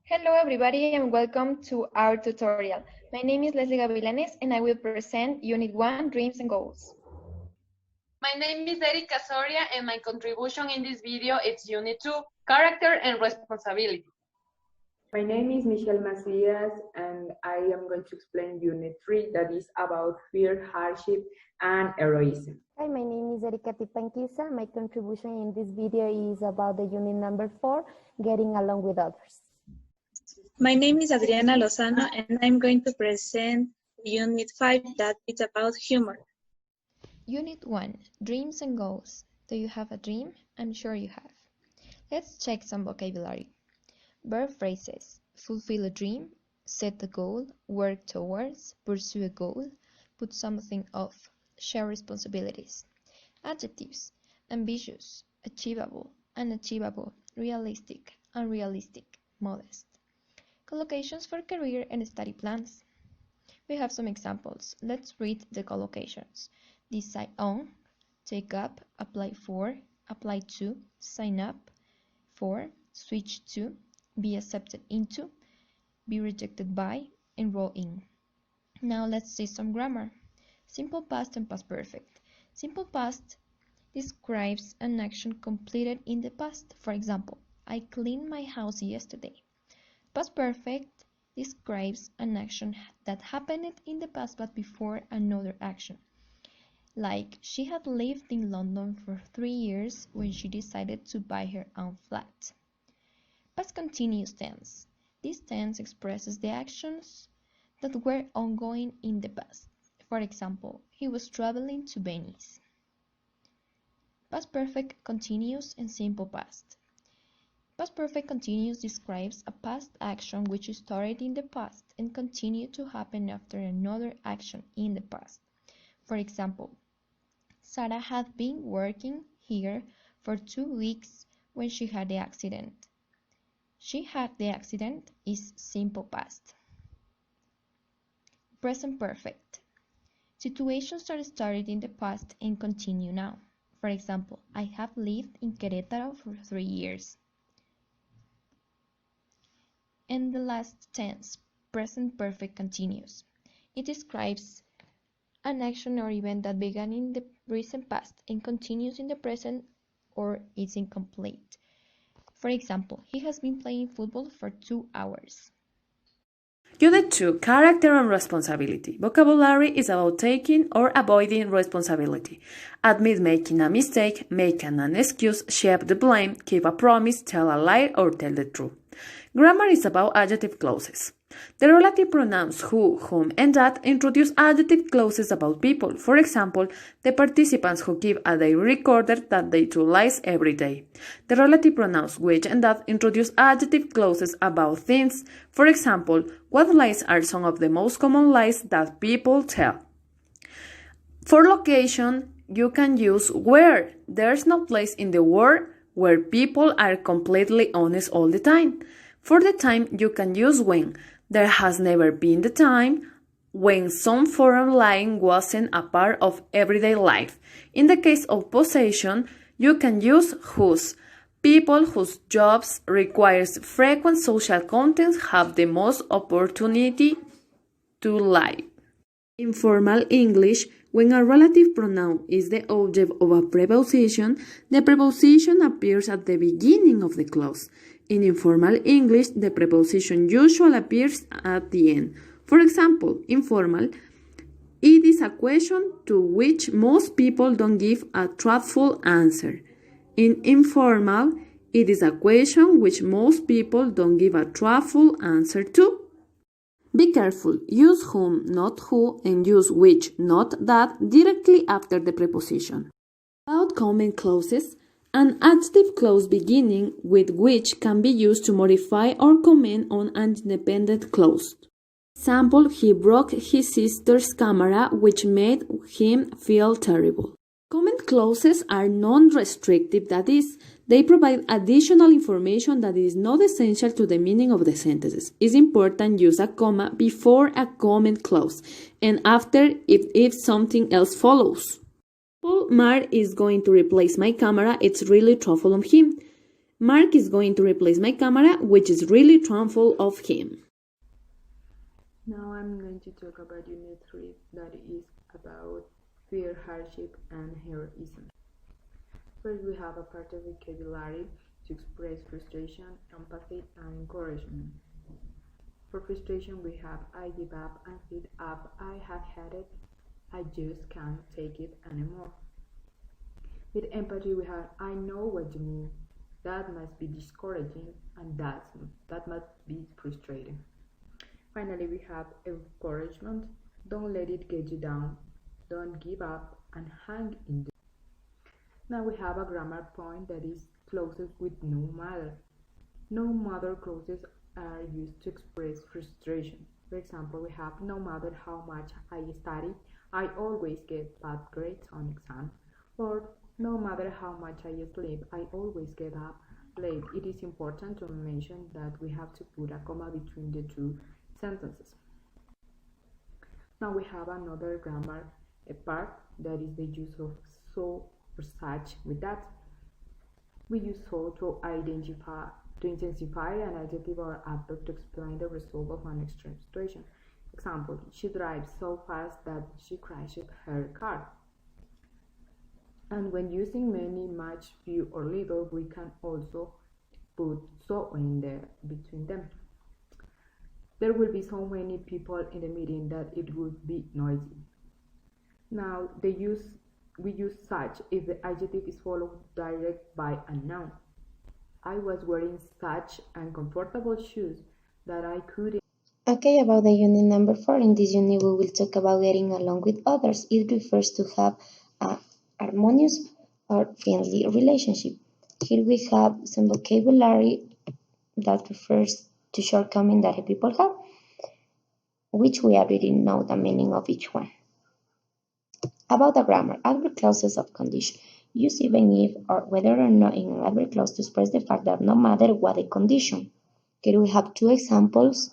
Hello everybody and welcome to our tutorial. My name is Leslie Gavilanes and I will present Unit 1, Dreams and Goals. My name is Erika Soria and my contribution in this video is Unit 2, Character and Responsibility. My name is Michelle Macias and I am going to explain Unit 3 that is about fear, hardship, and heroism. Hi, my name is Erika Tipanquisa. My contribution in this video is about the unit number 4, Getting Along with Others. My name is Adriana Lozano and I'm going to present Unit 5 that is about humor. Unit 1, Dreams and Goals. Do you have a dream? I'm sure you have. Let's check some vocabulary. Verb phrases: fulfill a dream, set a goal, work towards, pursue a goal, put something off, share responsibilities. Adjectives: ambitious, achievable, unachievable, realistic, unrealistic, modest. Collocations for career and study plans. We have some examples. Let's read the collocations. Decide on, take up, apply for, apply to, sign up for, switch to, be accepted into, be rejected by, enroll in. Now let's see some grammar. Simple past and past perfect. Simple past describes an action completed in the past. For example, I cleaned my house yesterday. Past perfect describes an action that happened in the past but before another action. Like, she had lived in London for 3 years when she decided to buy her own flat. Past continuous tense. This tense expresses the actions that were ongoing in the past. For example, he was traveling to Venice. Past perfect continuous and simple past. Past perfect continuous describes a past action which started in the past and continued to happen after another action in the past. For example, Sarah had been working here for 2 weeks when she had the accident. She had the accident is simple past. Present perfect. Situations that started in the past and continue now. For example, I have lived in Querétaro for 3 years. And the last tense, present perfect continuous. It describes an action or event that began in the recent past and continues in the present or is incomplete. For example, he has been playing football for 2 hours. Unit 2, Character and Responsibility. Vocabulary is about taking or avoiding responsibility. Admit making a mistake, make an excuse, shape the blame, keep a promise, tell a lie, or tell the truth. Grammar is about adjective clauses. The relative pronouns who, whom, and that introduce adjective clauses about people. For example, the participants who keep a diary recorded that they tell lies every day. The relative pronouns which and that introduce adjective clauses about things. For example, what lies are some of the most common lies that people tell. For location, you can use where. There's no place in the world where people are completely honest all the time. For the time, you can use when. There has never been the time when some foreign lying wasn't a part of everyday life. In the case of possession, you can use whose. People whose jobs requires frequent social contact have the most opportunity to lie. Informal English, when a relative pronoun is the object of a preposition, the preposition appears at the beginning of the clause. In informal English, the preposition usually appears at the end. For example, informal, it is a question to which most people don't give a truthful answer. In informal, it is a question which most people don't give a truthful answer to. Be careful, use whom, not who, and use which, not that, directly after the preposition. About comment clauses, an adjective clause beginning with which can be used to modify or comment on an independent clause. Example, he broke his sister's camera, which made him feel terrible. Comment clauses are non-restrictive, that is, they provide additional information that is not essential to the meaning of the sentences. It's important to use a comma before a comment clause and after if something else follows. Mark is going to replace my camera, it's really thoughtful of him. Mark is going to replace my camera, which is really thoughtful of him. Now I'm going to talk about Unit 3, that is about fear, hardship, and heroism. First, we have a part of vocabulary to express frustration, empathy, and encouragement. For frustration, we have I give up and fed up, I have had it, I just can't take it anymore. With empathy, we have I know what you mean, that must be discouraging, and that must be frustrating. Finally, we have encouragement, don't let it get you down, don't give up, and hang in there. Now we have a grammar point that is clauses with no matter. No matter clauses are used to express frustration. For example, we have no matter how much I study, I always get bad grades on exams. Or no matter how much I sleep, I always get up late. It is important to mention that we have to put a comma between the two sentences. Now we have another grammar part that is the use of so or such with that. We use so to intensify an adjective or adverb to explain the result of an extreme situation. Example, she drives so fast that she crashed her car. And when using many, much, few, or little, we can also put so in there between them. There will be so many people in the meeting that it would be noisy. Now, we use such if the adjective is followed direct by a noun. I was wearing such uncomfortable shoes that I couldn't. Okay, about the unit number 4. In this unit, we will talk about getting along with others. It refers to have a harmonious or friendly relationship. Here we have some vocabulary that refers to shortcomings that people have, which we already know the meaning of each one. About the grammar, adverb clauses of condition. Use even if or whether or not in an adverb clause to express the fact that no matter what the condition. Here we have two examples.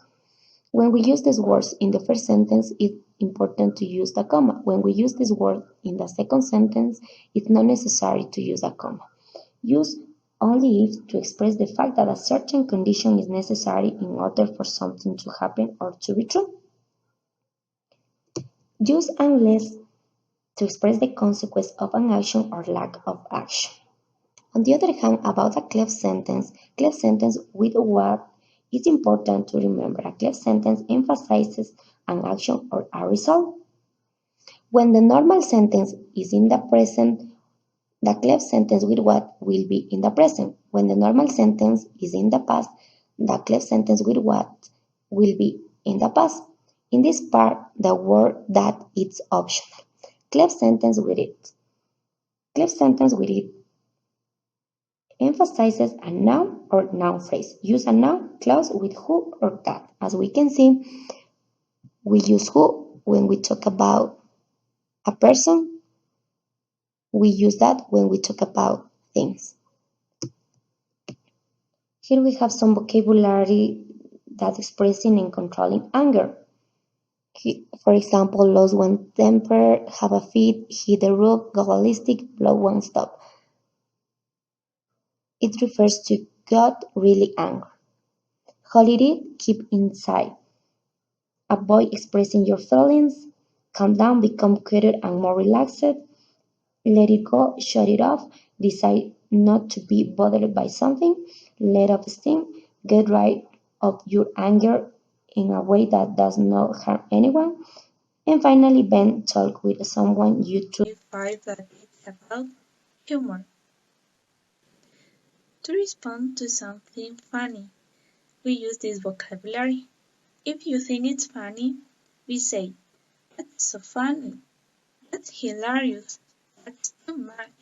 When we use these words in the first sentence, it's important to use the comma. When we use this word in the second sentence, it's not necessary to use a comma. Use only if to express the fact that a certain condition is necessary in order for something to happen or to be true. Use unless to express the consequence of an action or lack of action. On the other hand, about a cleft sentence with what it's important to remember. A cleft sentence emphasizes an action or a result. When the normal sentence is in the present, the cleft sentence with what will be in the present. When the normal sentence is in the past, the cleft sentence with what will be in the past. In this part, the word that it's optional. Cleft sentence with it. Cleft sentence with it emphasizes a noun or noun phrase. Use a noun clause with who or that. As we can see, we use who when we talk about a person. We use that when we talk about things. Here we have some vocabulary that expressing and controlling anger. For example, lose one temper, have a fit, hit the roof, go ballistic, blow one stop. It refers to got really angry. Hold it, keep inside. Avoid expressing your feelings. Calm down, become quieter and more relaxed. Let it go, shut it off. Decide not to be bothered by something. Let off steam. Get rid of your anger in a way that does not harm anyone. And finally, Ben, talk with someone you trust. 5 that it's about humor. To respond to something funny, we use this vocabulary. If you think it's funny, we say, "That's so funny. That's hilarious. That's too much.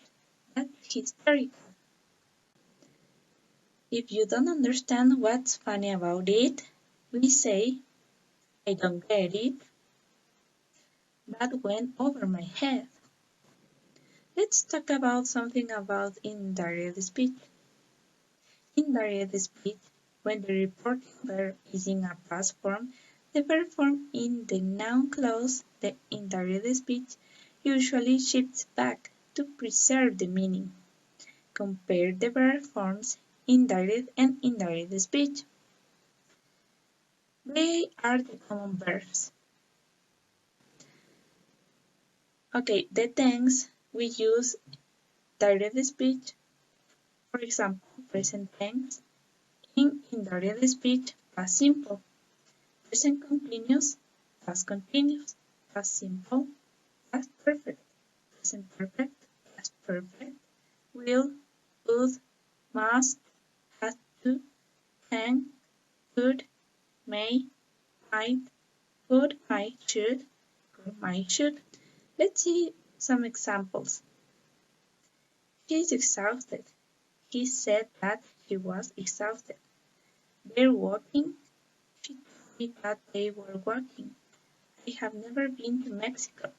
That's hysterical." If you don't understand what's funny about it, we say, "I don't get it. That went over my head." Let's talk about something about indirect speech. Indirect speech, when the reporting verb is in a past form, the verb form in the noun clause, the indirect speech, usually shifts back to preserve the meaning. Compare the verb forms indirect and indirect speech. They are the common verbs. Okay, the tense we use direct speech. For example, present tense. In indirect speech, past simple. Present continuous, past continuous, past simple, past perfect. Present perfect, past perfect. Will, would, must, has to, can, could, may, might, would, might, should, or might, should. Let's see some examples. He is exhausted. He said that he was exhausted. They're walking. She told me that they were walking. I have never been to Mexico.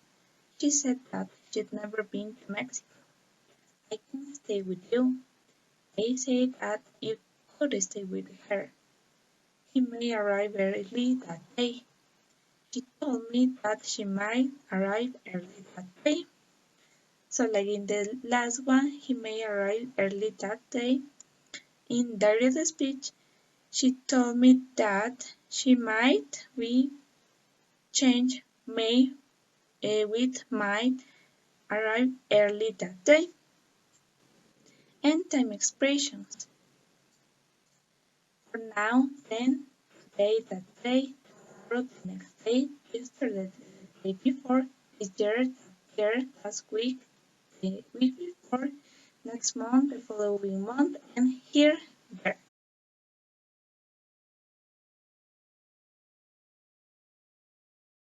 She said that she'd never been to Mexico. I can stay with you. They said that you could stay with her. He may arrive early that day. She told me that she might arrive early that day. So like in the last one, he may arrive early that day. In direct speech, she told me that she might. We change may with might arrive early that day. And time expressions. For now, then, today, that day, tomorrow, the next day, yesterday, the day before, this year, that year, last week, the week before, next month, the following month, and here, there.